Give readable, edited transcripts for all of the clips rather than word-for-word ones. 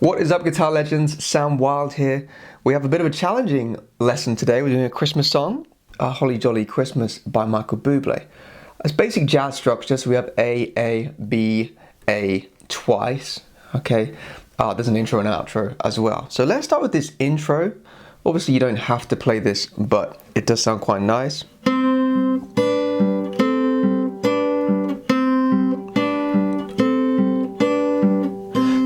What is up, guitar legends? Sam Wild here. We have a bit of a challenging lesson today. We're doing a Christmas song, Holly Jolly Christmas by Michael Buble. It's basic jazz structure, so we have A, B, A twice, okay? There's an intro and outro as well. So let's start with this intro. Obviously you don't have to play this, but it does sound quite nice.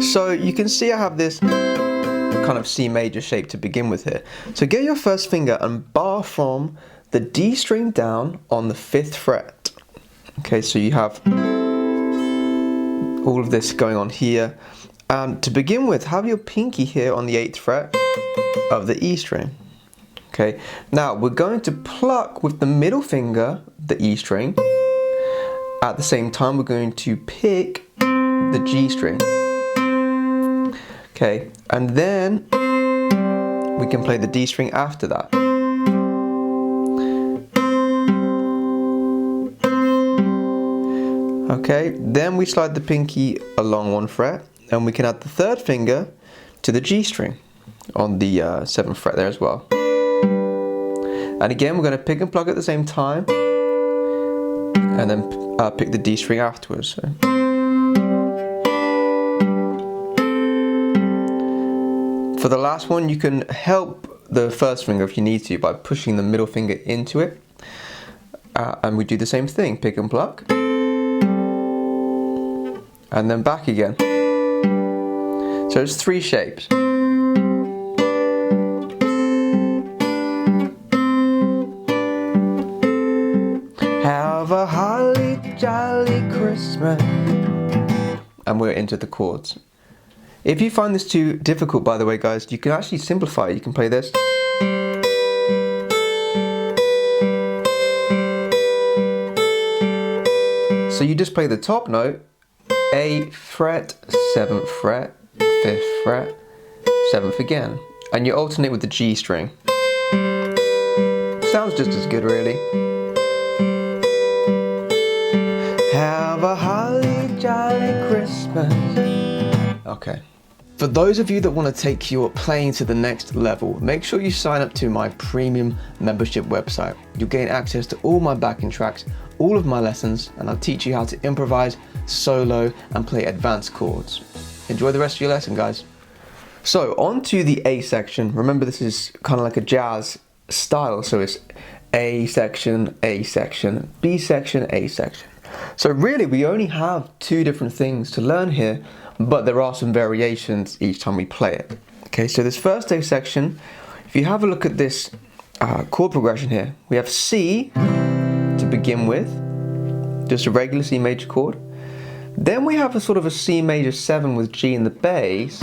So you can see I have this kind of C major shape to begin with here. So get your first finger and bar from the D string down on the 5th fret. Okay, so you have all of this going on here. And to begin with, have your pinky here on the 8th fret of the E string. Okay, now we're going to pluck with the middle finger the E string. At the same time, we're going to pick the G string. Okay, and then we can play the D string after that. Okay, then we slide the pinky along 1 fret and we can add the 3rd finger to the G string on the 7th fret there as well. And again, we're going to pick and pluck at the same time and then pick the D string afterwards. So. For the last one, you can help the first finger if you need to by pushing the middle finger into it. And we do the same thing, pick and pluck. And then back again. So it's 3 shapes. Have a holly jolly Christmas. And we're into the chords. If you find this too difficult, by the way, guys, you can actually simplify it. You can play this. So you just play the top note, 8th fret, 7th fret, 5th fret, 7th again. And you alternate with the G string. Sounds just as good, really. Have a holly jolly Christmas. Okay. For those of you that want to take your playing to the next level, make sure you sign up to my premium membership website. You'll gain access to all my backing tracks, all of my lessons, and I'll teach you how to improvise, solo, and play advanced chords. Enjoy the rest of your lesson, guys. So, on to the A section. Remember, this is kind of like a jazz style, so it's A section, B section, A section. So really, we only have 2 different things to learn here, but there are some variations each time we play it. Okay, so this first A section, if you have a look at this chord progression here, we have C to begin with, just a regular C major chord. Then we have a sort of a C major 7 with G in the bass.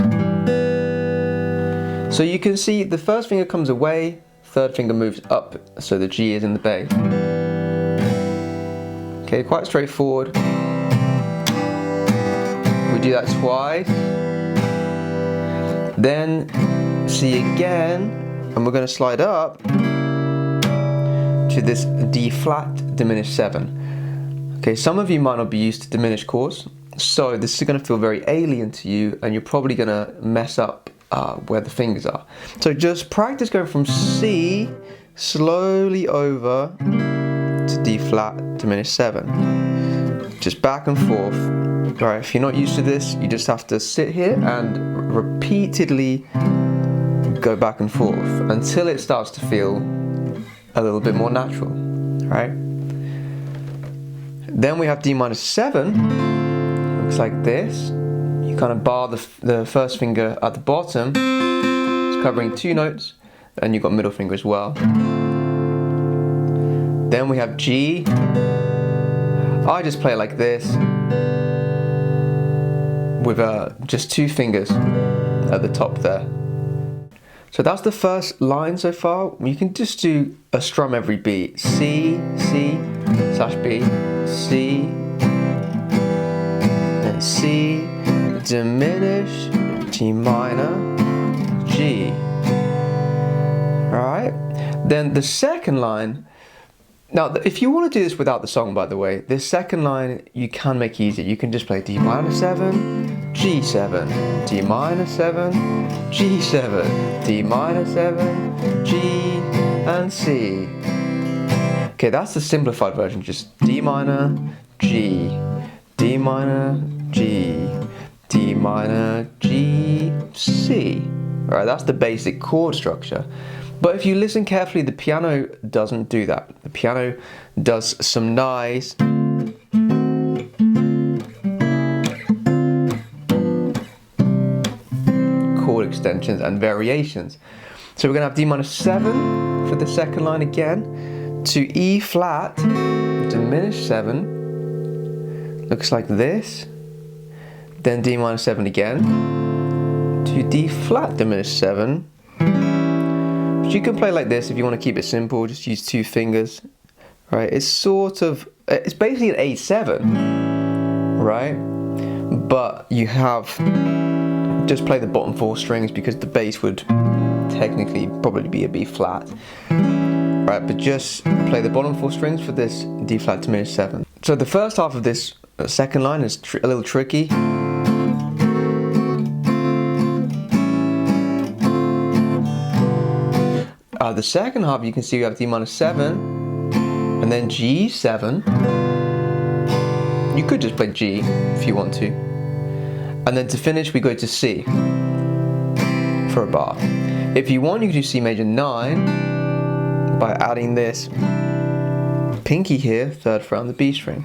So you can see the first finger comes away, 3rd finger moves up, so the G is in the bass. Okay, quite straightforward. We do that twice. Then C again, and we're going to slide up to this D flat diminished 7. Okay, some of you might not be used to diminished chords, so this is going to feel very alien to you, and you're probably going to mess up where the fingers are. So just practice going from C slowly over to D flat diminished 7. Just back and forth. Alright, if you're not used to this, you just have to sit here and repeatedly go back and forth until it starts to feel a little bit more natural. Alright? Then we have D minor 7. Looks like this. You kind of bar the first finger at the bottom. It's covering 2 notes, and you've got middle finger as well. Then we have G. I just play it like this with just 2 fingers at the top there. So that's the first line so far. You can just do a strum every beat. C, C, slash B, C, then C, diminish, G minor, G. Alright? Then the second line. Now, if you want to do this without the song, by the way, this second line you can make easier. You can just play D minor 7, G7, D minor 7, G7, D minor 7, G and C. Okay, that's the simplified version, just D minor, G, D minor, G, D minor, G, C. Alright, that's the basic chord structure. But if you listen carefully, the piano doesn't do that. The piano does some nice chord extensions and variations. So we're going to have D minor 7 for the second line again, to E flat, diminished 7, looks like this, then D minor 7 again, to D flat diminished 7. But you can play like this if you want to keep it simple, just use 2 fingers, right? It's basically an A7, right? But you have, just play the bottom 4 strings because the bass would technically probably be a B flat. Right, but just play the bottom 4 strings for this D flat diminished 7. So the first half of this second line is a little tricky. The second half, you can see we have D minor 7 and then G7. You could just play G if you want to. And then to finish, we go to C for a bar. If you want, you can do C major 9 by adding this pinky here, 3rd fret on the B string.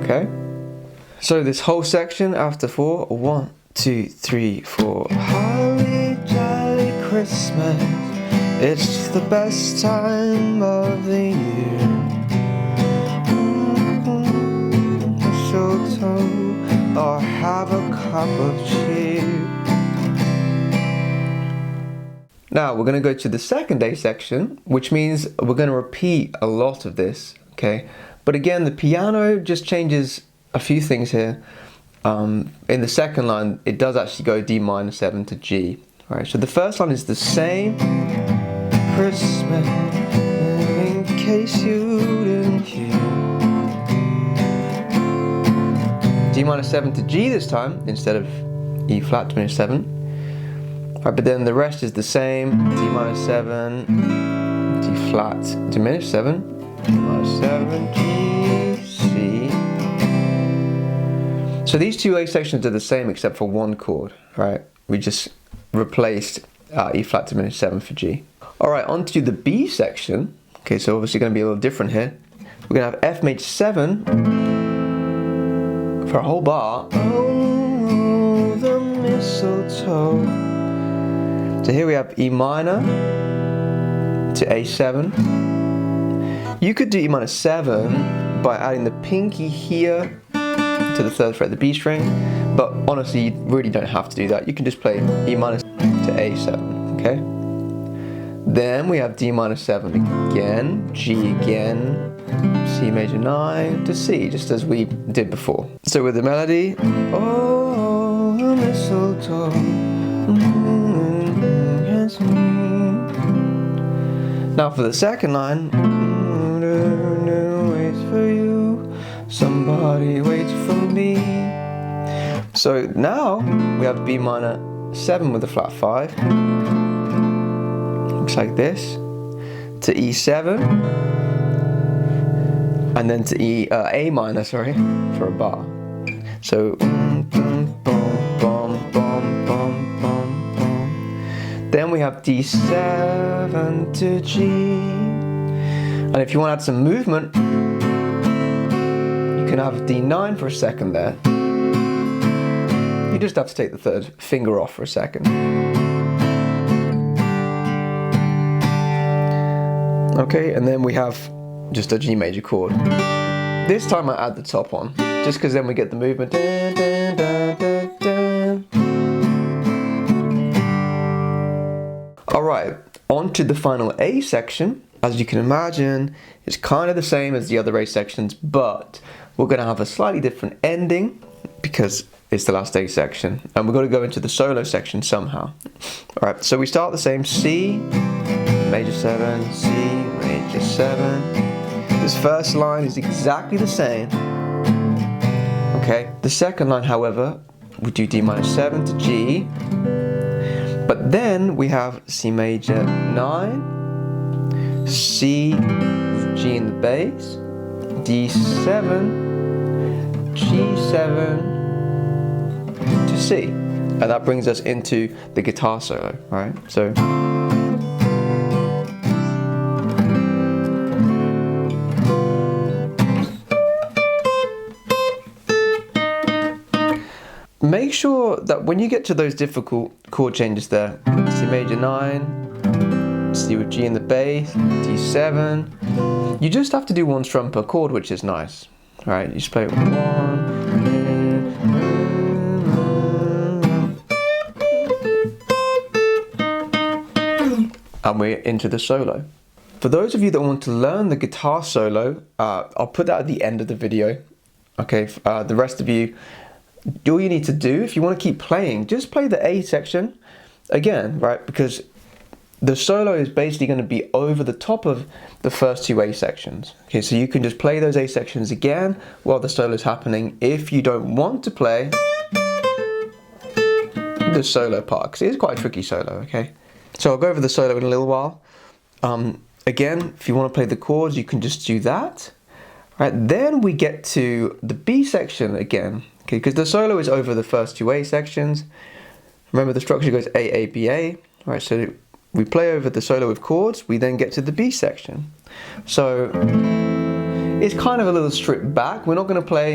Okay? So this whole section after 4, 1, 2, 3, 4. Holly jolly Christmas, it's the best time of the year. Mistletoe, or have a cup of cheer. Now we're going to go to the second A section, which means we're going to repeat a lot of this, okay? But again, the piano just changes a few things here. In the second line, it does actually go D minor 7 to G. All right, so the first line is the same. Christmas, in case you didn't hear. D minor 7 to G this time, instead of E flat diminished 7. Right, but then the rest is the same. D minor 7, D flat diminished 7, D minor 7, G, C. So these 2 A sections are the same except for 1 chord, right? We just replaced E flat diminished 7 for G. Alright, on to the B section. Okay, so obviously going to be a little different here. We're going to have F major 7 for a whole bar. Oh, the mistletoe. So here we have E minor to A7. You could do E minor 7 by adding the pinky here to the 3rd fret of the B string, but honestly you really don't have to do that. You can just play E minor to A7, okay? Then we have D minor 7 again, G again, C major 9 to C, just as we did before. So with the melody, oh, the mistletoe, yes, now for the second line, waits for you, somebody waits for me. So now we have B minor 7 with a flat 5. Looks like this. To E7. And then to A minor, sorry, for a bar. So then we have D7 to G. And if you want to add some movement, you can have D9 for a second there. You just have to take the 3rd finger off for a second. Okay, and then we have just a G major chord. This time I add the top on, just because then we get the movement. Dun, dun, dun, dun, dun. Alright, on to the final A section. As you can imagine, it's kind of the same as the other A sections, but we're going to have a slightly different ending because it's the last A section, and we're going to go into the solo section somehow. Alright, so we start the same. C, major 7, C, major 7. This first line is exactly the same. Okay, the second line, however, we do D minor 7 to G, but then we have C major 9, C with G in the bass, D7, G7 to C, and that brings us into the guitar solo, right? So make sure that when you get to those difficult chord changes there, C major 9, C with G in the bass, D7, you just have to do one strum per chord, which is nice, right? You just play 1, and we're into the solo. For those of you that want to learn the guitar solo, I'll put that at the end of the video. Okay, the rest of you, all you need to do, if you want to keep playing, just play the A section again, right? Because the solo is basically going to be over the top of the first two A sections. Okay, so you can just play those A sections again while the solo is happening if you don't want to play the solo part, because it is quite a tricky solo, okay? So I'll go over the solo in a little while. Again, if you want to play the chords, you can just do that. Right, then we get to the B section again, okay, because the solo is over the first two A sections. Remember, the structure goes A, A, B, A. Right, so we play over the solo with chords, we then get to the B section. So it's kind of a little stripped back. We're not going to play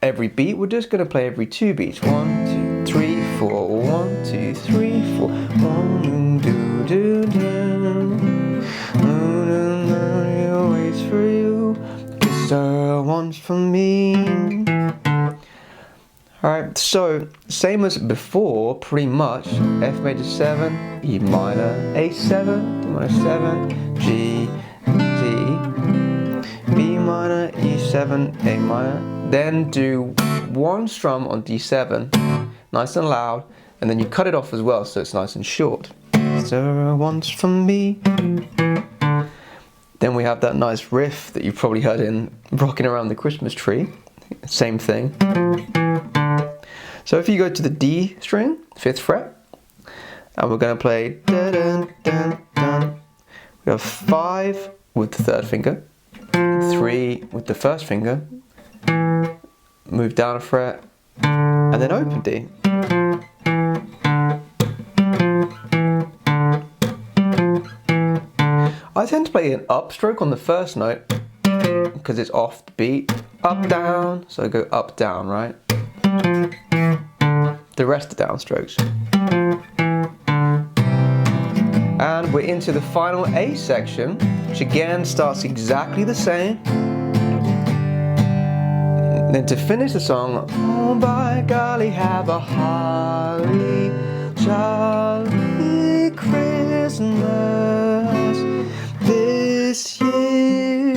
every beat, we're just going to play every two beats. 1, 2, 3, 4, 1, 2, 3, 4, 1, do, do, do. Always for you, kiss her once for me. Alright, so same as before, pretty much. F major 7, E minor, A7, D minor 7, G, D, B minor, E7, A minor. Then do one strum on D7, nice and loud, and then you cut it off as well so it's nice and short. So once for me. Then we have that nice riff that you've probably heard in Rocking Around the Christmas Tree. Same thing. So if you go to the D string, 5th fret, and we're going to play dun, dun, dun, dun. We have 5 with the 3rd finger, 3 with the 1st finger, move down a fret, and then open D. I tend to play an upstroke on the first note because it's off the beat. Up, down, so I go up, down, right? The rest are downstrokes. And we're into the final A section, which again starts exactly the same. And then to finish the song, oh by golly, have a holly jolly Christmas this year.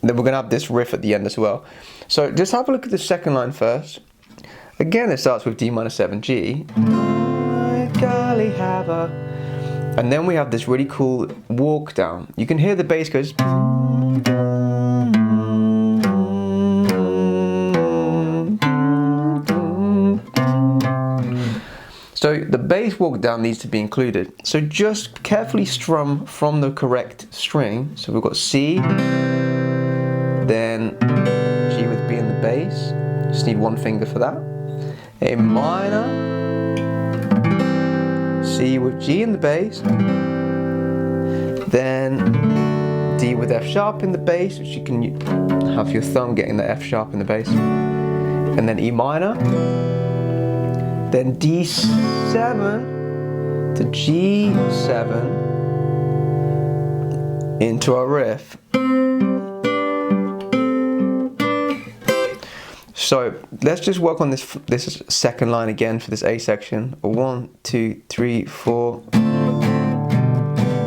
Then we're going to have this riff at the end as well. So just have a look at the second line first. Again, it starts with D minor 7 G. My golly, have a... And then we have this really cool walk down. You can hear the bass goes... So the bass walk down needs to be included. So just carefully strum from the correct string. So we've got C, then G with B in the bass. Just need one finger for that. A minor, C with G in the bass, then D with F sharp in the bass, which you can have your thumb getting the F sharp in the bass, and then E minor, then D7 to G7 into our riff. So let's just work on this second line again for this A section. 1, 2, 3, 4.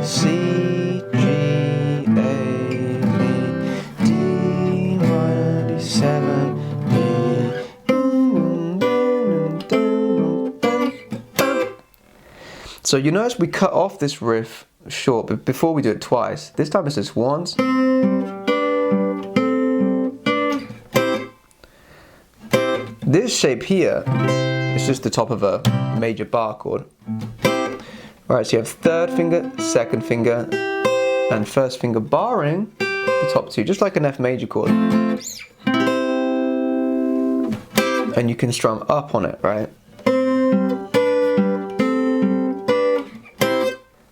C, G, A, B, D minor, D7, B. So you notice we cut off this riff short, but before we do it twice, this time it's just once. This shape here is just the top of a major bar chord. Alright, so you have third finger, second finger, and first finger barring the top two, just like an F major chord. And you can strum up on it, right?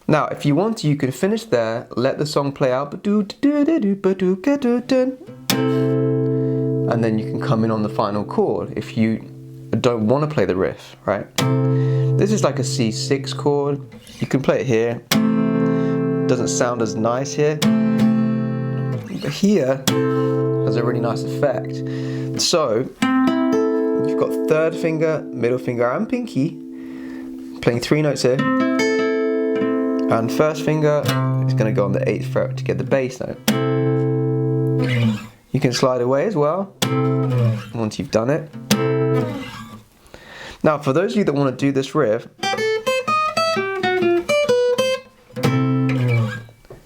Now, if you want to, you can finish there, let the song play out, and then you can come in on the final chord if you don't want to play the riff, right? This is like a C6 chord. You can play it here. Doesn't sound as nice here, but here has a really nice effect. So you've got third finger, middle finger, and pinky playing 3 notes here, and first finger is going to go on the 8th fret to get the bass note. You can slide away as well once you've done it. Now, for those of you that want to do this riff,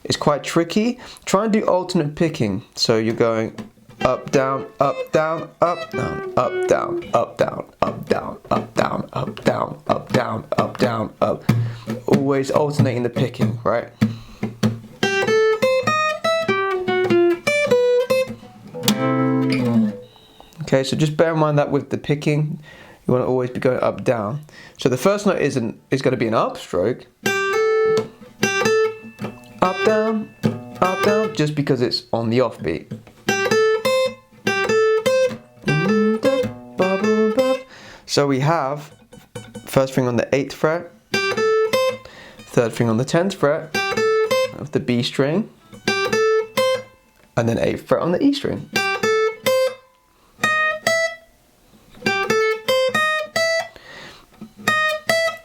it's quite tricky. Try and do alternate picking. So you're going up, down, up, down, up, down, up, down, up, down, up, down, up, down, up, down, up, down, up, down, up. Always alternating the picking, right? Okay, so just bear in mind that with the picking, you want to always be going up, down. So the first note is going to be an upstroke. Up, down, just because it's on the offbeat. So we have first finger on the 8th fret, third finger on the 10th fret of the B string, and then 8th fret on the E string.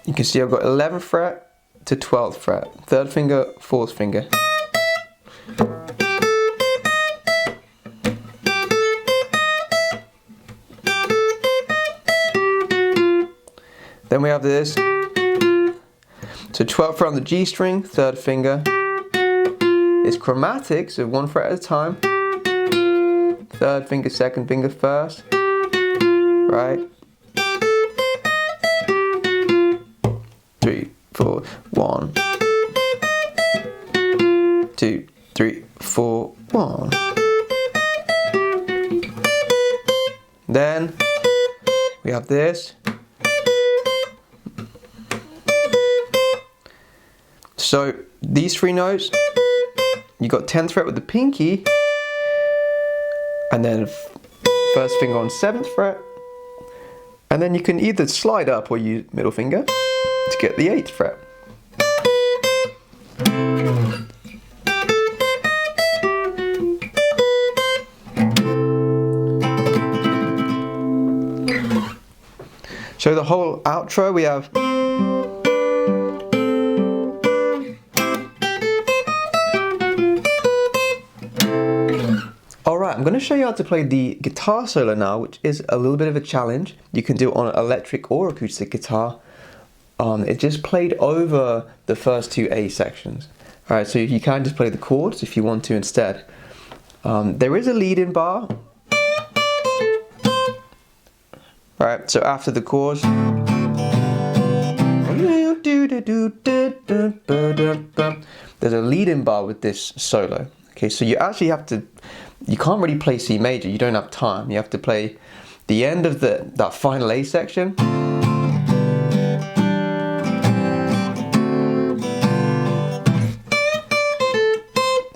You can see I've got 11th fret to 12th fret, third finger, fourth finger. Then we have this. So 12th fret on the G string, third finger. It's chromatic, so 1 fret at a time. Third finger, second finger first. Right? 3, 4, 1, 2, 3, 4, 1. Then we have this. So these 3 notes, you got 10th fret with the pinky, and then first finger on 7th fret, and then you can either slide up or use middle finger to get the 8th fret. So the whole outro we have. Alright, I'm going to show you how to play the guitar solo now, which is a little bit of a challenge. You can do it on an electric or acoustic guitar. It just played over the first 2 A sections. Alright, so you can just play the chords if you want to instead. There is a lead-in bar. Alright, so after the chords, there's a lead-in bar with this solo. Okay, so you actually have to, you can't really play C major, you don't have time. You have to play the end of that final A section.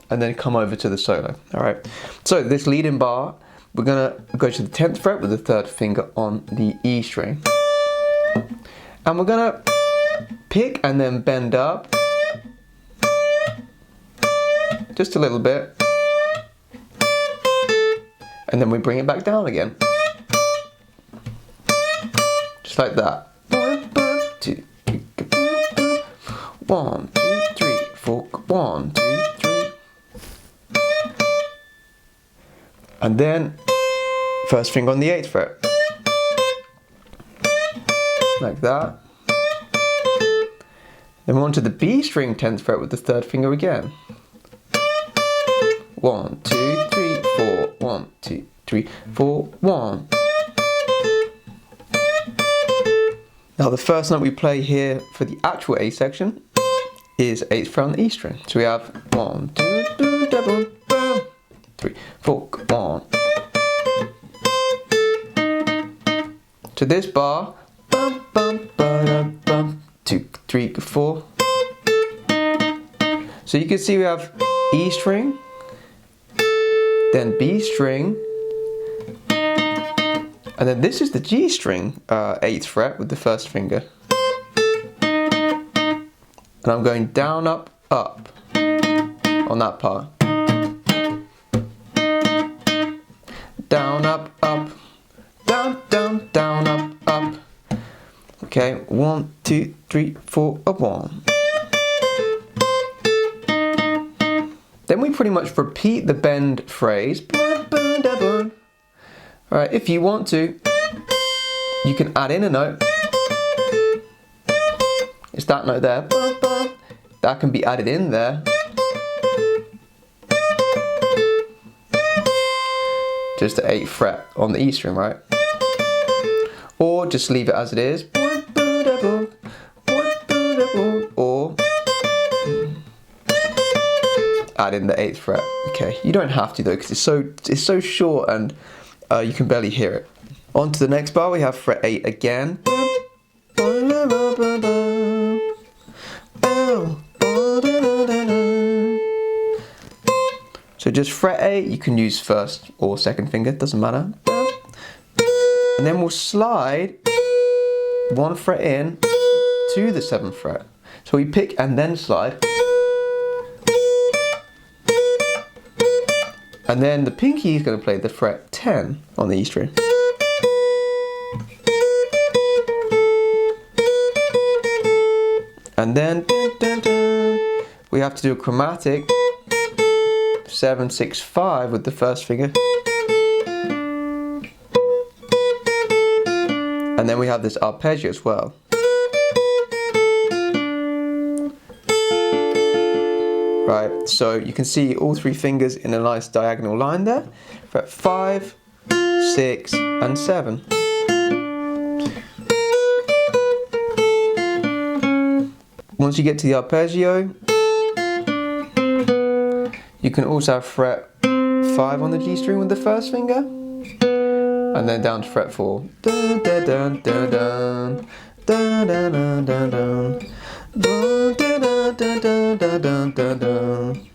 And then come over to the solo. Alright, so this lead-in bar, we're gonna go to the 10th fret with the third finger on the E string. And we're gonna pick and then bend up. Just a little bit. And then we bring it back down again. Just like that. 1, 2, 3, 4. 1, 2, 3. And then first finger on the 8th fret. Like that. Then we're on to the B string 10th fret with the 3rd finger again. 1, 2, 3, 4, 1, 2, 3, 4, 1. Now the first note we play here for the actual A section is 8th fret on the E string. So we have 1, 2, 3, 4, 1. To this bar, bum, bum, ba-dum, bum, 2, 3, 4. So you can see we have E string, then B string, and then this is the G string, 8th fret with the 1st finger. And I'm going down, up, up on that part. Down, up, up, down, down, down, up, up. Okay, 1, 2, 3, 4, a 1. Then we pretty much repeat the bend phrase. Alright, if you want to, you can add in a note. It's that note there. That can be added in there. Just the 8th fret on the E string, right? Or just leave it as it is. Or add in the 8th fret. Okay, you don't have to though, because it's so short and you can barely hear it. On to the next bar, we have fret 8 again. So just fret 8, you can use 1st or 2nd finger, doesn't matter. And then we'll slide 1 fret in to the 7th fret. So we pick and then slide. And then the pinky is going to play the fret 10 on the E string. And then we have to do a chromatic 7, 6, 5 with the 1st finger. And then we have this arpeggio as well. Right, so you can see all 3 fingers in a nice diagonal line there. Fret 5, 6, and 7. Once you get to the arpeggio, you can also have fret 5 on the G string with the 1st finger, and then down to fret 4. Dun, dun, dun, dun, dun. Dun, dun, dun, dun, dun. Dun, dun, dun, dun, dun, dun, dun, dun.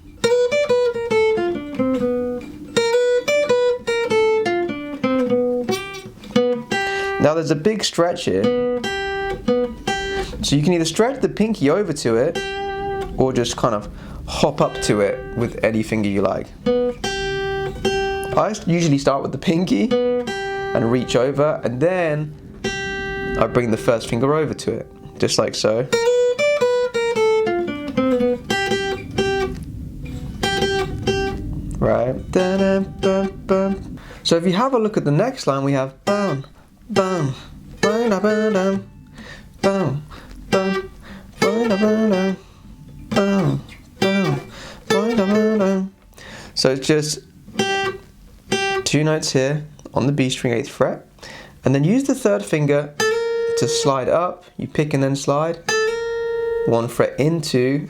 Now there's a big stretch here, so you can either stretch the pinky over to it or just kind of hop up to it with any finger you like. I usually start with the pinky and reach over, and then I bring the 1st finger over to it, just like so. Right. So if you have a look at the next line, we have bam, bam, bam, bam, bam, bam, bam, bam, bam. So it's just 2 notes here on the B string 8th fret, and then use the 3rd finger to slide up. You pick and then slide 1 fret into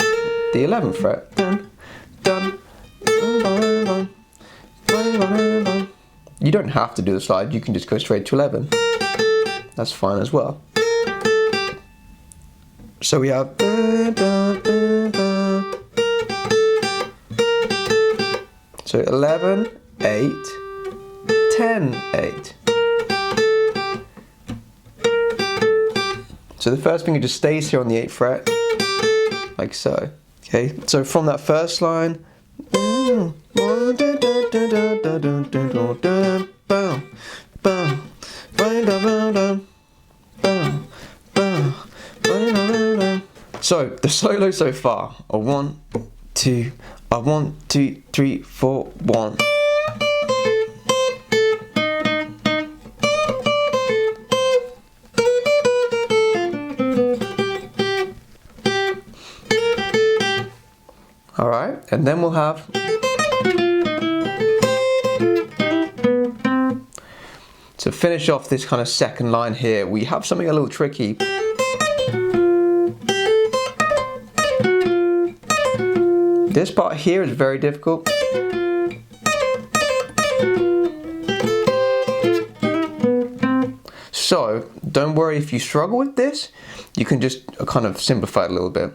the 11th fret. Dun, dun, dun, dun, dun. You don't have to do the slide, you can just go straight to 11. That's fine as well. So we have so 11, 8, 10, 8. So the 1st finger just stays here on the 8th fret, like so. Okay, so from that first line, so the solo so far are 1, 2, 1, 2, 3, 4, 1. And then we'll have to finish off this kind of second line here, we have something a little tricky. This part here is very difficult. So don't worry if you struggle with this, you can just kind of simplify it a little bit.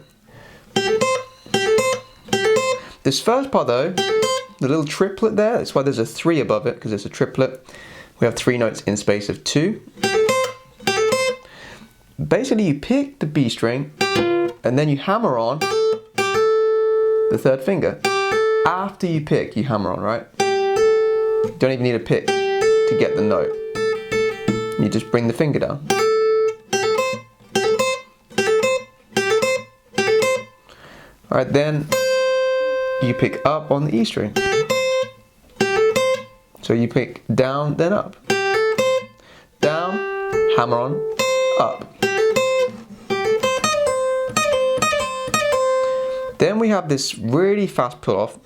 This first part though, the little triplet there, that's why there's a 3 above it, because it's a triplet. We have 3 notes in space of 2. Basically you pick the B string and then you hammer on the 3rd finger. After you pick, you hammer on, right? You don't even need a pick to get the note. You just bring the finger down. Alright, then you pick up on the E string. So you pick down, then up. Down, hammer on, up. Then we have this really fast pull off.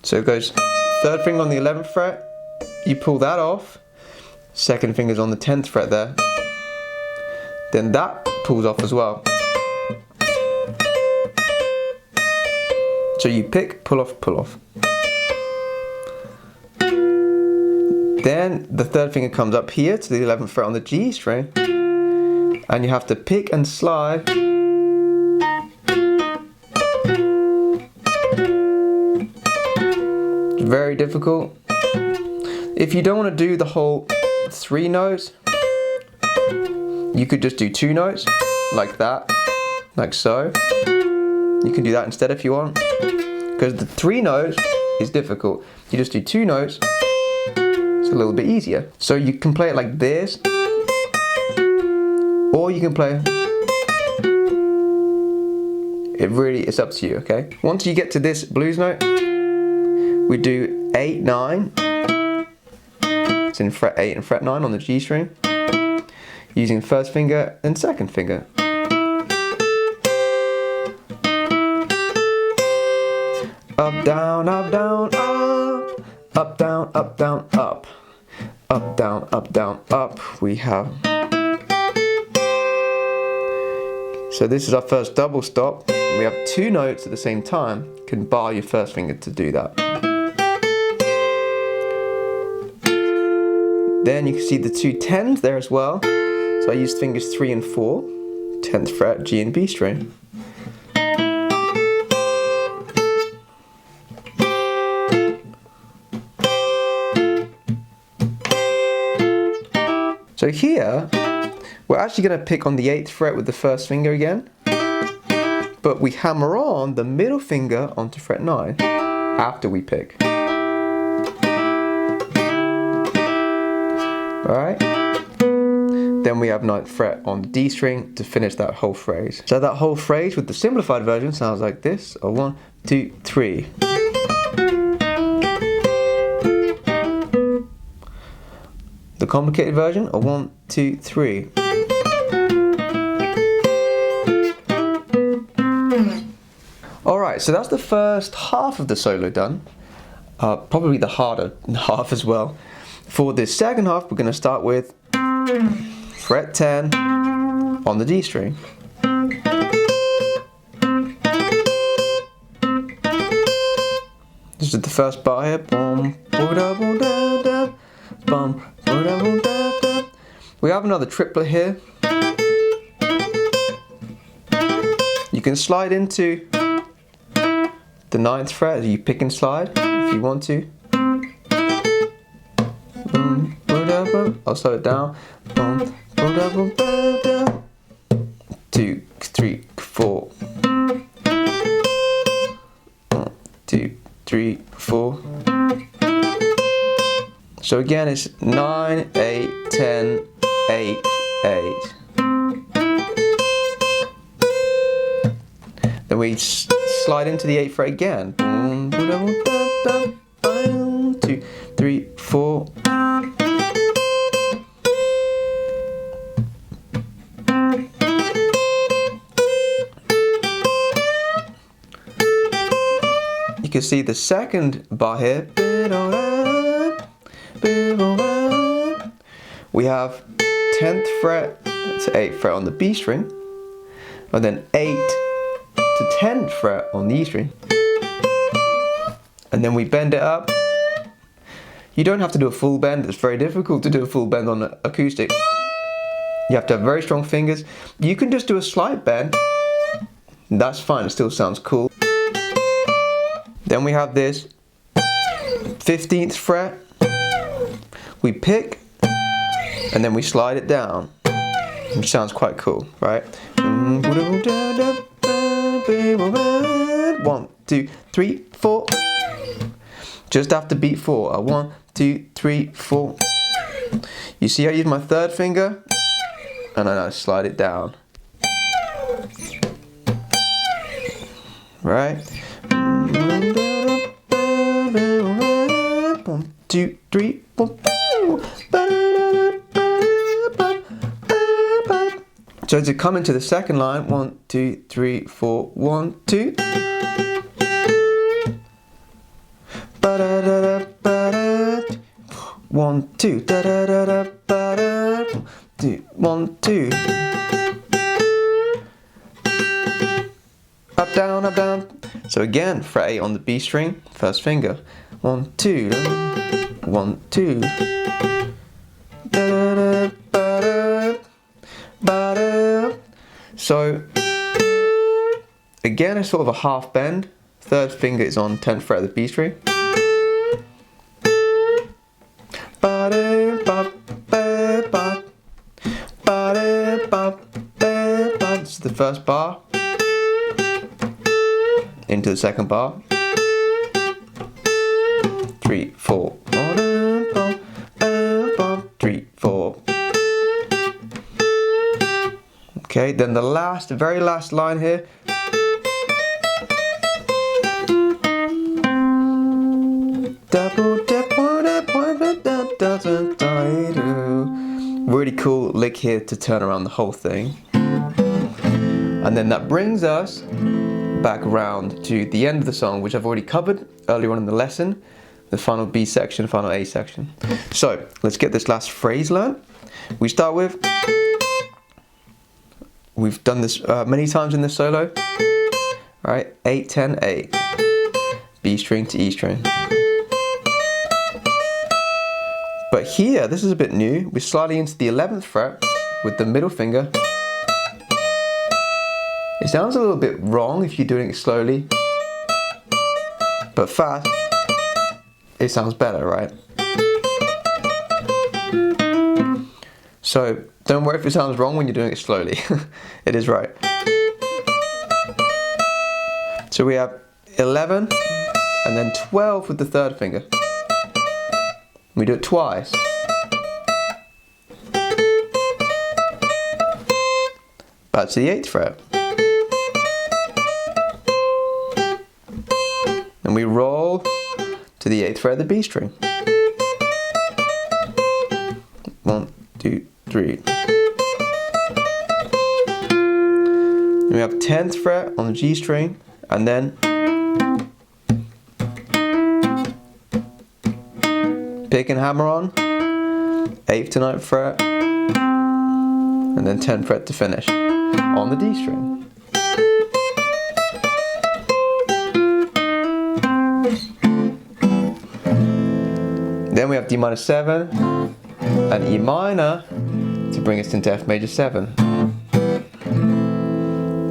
So it goes 3rd finger on the 11th fret, you pull that off, 2nd finger's on the 10th fret there, then that pulls off as well. So you pick, pull off, pull off. Then the 3rd finger comes up here to the 11th fret on the G string, and you have to pick and slide. Very difficult. If you don't want to do the whole 3 notes, you could just do 2 notes, like that, like so. You can do that instead if you want, because the 3 notes is difficult. You just do 2 notes, it's a little bit easier. So you can play it like this, or you can play, it's up to you, okay? Once you get to this blues note, we do 8, 9, it's in fret 8 and fret 9 on the G string, using 1st finger and 2nd finger. Up, down, up, down, up, up, down, up, down, up, up, down, up, down, up, we have. So this is our first double stop. We have 2 notes at the same time. You can bar your 1st finger to do that. Then you can see the 2 10s there as well. So I used fingers 3 and 4, 10th fret, G and B string. So here, we're actually going to pick on the 8th fret with the 1st finger again, but we hammer on the middle finger onto fret 9 after we pick. Alright? Then we have 9th fret on the D string to finish that whole phrase. So that whole phrase with the simplified version sounds like this. 1, 2, 3. The complicated version, 1, 2, 3. Alright, so that's the first half of the solo done. Probably the harder half as well. For this second half, we're going to start with fret 10 on the D string. This is the first bar here. We have another triplet here. You can slide into the 9th fret, you pick and slide if you want to. I'll slow it down. 2, 3, 4. 1, 2, 3, 4. So again, it's 9, 8, 10, 8, 8. Then we slide into the 8th fret again. 2, 3, 4. can see the second bar here. We have 10th fret to 8th fret on the B string, and then 8th to 10th fret on the E string. And then we bend it up. You don't have to do a full bend, it's very difficult to do a full bend on an acoustic. You have to have very strong fingers. You can just do a slight bend, that's fine, it still sounds cool. Then we have this 15th fret, we pick, and then we slide it down, which sounds quite cool, right? 1, 2, 3, 4. Just after beat 4, 1, 2, 3, 4. You see I use my third finger, and then I slide it down. Right? 1, 2, 3, 4. So to come into the second line, 1, 2, 3, 4, 1, 2. 1, 2, 1, 2. Up, down, up, down. So again, fret 8 on the B string, first finger. 1, 2, 1, 2. So again, it's sort of a half bend. Third finger is on 10th fret of the B string. This is the first bar into the second bar. 3, 4. 3, 4. Okay, then the last, very last line here. Really cool lick here to turn around the whole thing. And then that brings us back around to the end of the song, which I've already covered earlier on in the lesson, the final B section, final A section. So let's get this last phrase learned. We start with, we've done this many times in this solo, all right, 8, 10, 8, B string to E string. But here, this is a bit new, we're sliding into the 11th fret with the middle finger. It sounds a little bit wrong if you're doing it slowly, but fast, it sounds better, right? So don't worry if it sounds wrong when you're doing it slowly, it is right. So we have 11 and then 12 with the third finger. We do it twice. Back to the 8th fret. And we roll to the 8th fret of the B string. 1, 2, 3. And we have 10th fret on the G string, and then pick and hammer on, 8th to 9th fret, and then 10th fret to finish on the D string. Then we have D minor 7 and E minor to bring us into F major 7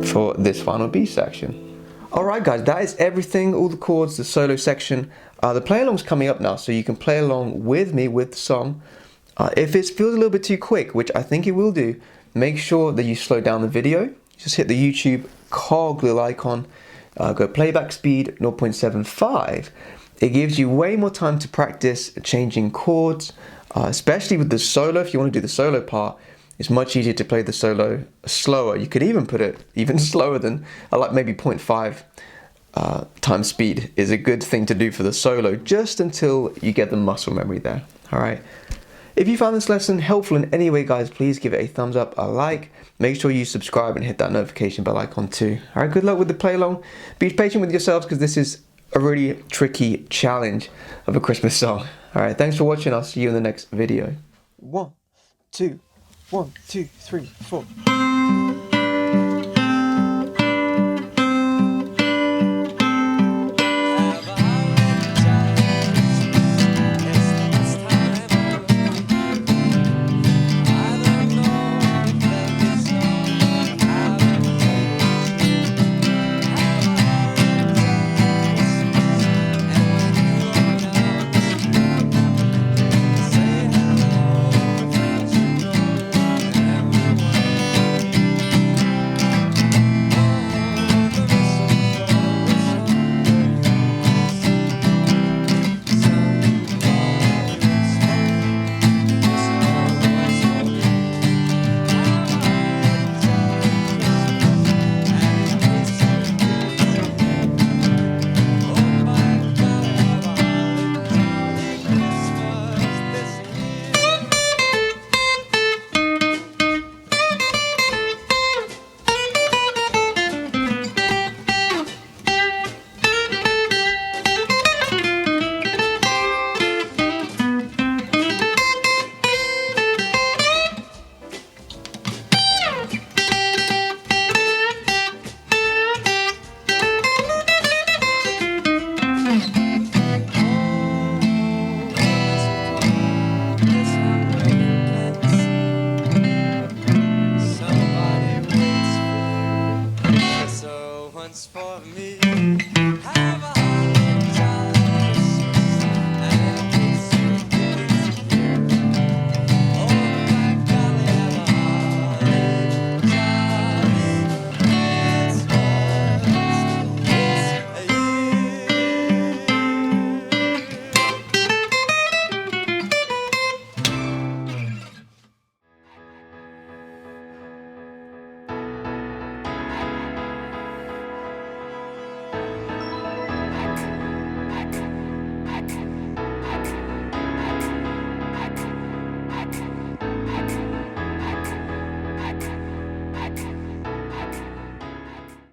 for this final B section. Alright guys, that is everything, all the chords, the solo section. The play along's coming up now, so you can play along with me with the song. If it feels a little bit too quick, which I think it will do, make sure that you slow down the video. Just hit the YouTube cog little icon, go playback speed 0.75. It gives you way more time to practice changing chords, especially with the solo. If you want to do the solo part, it's much easier to play the solo slower. You could even put it even slower than, like maybe 0.5 times speed is a good thing to do for the solo, just until you get the muscle memory there. All right. If you found this lesson helpful in any way, guys, please give it a thumbs up, a like. Make sure you subscribe and hit that notification bell icon too. All right, good luck with the play along. Be patient with yourselves because this is a really tricky challenge of a Christmas song. Alright, thanks for watching. I'll see you in the next video. 1, 2, 1, 2, 3, 4.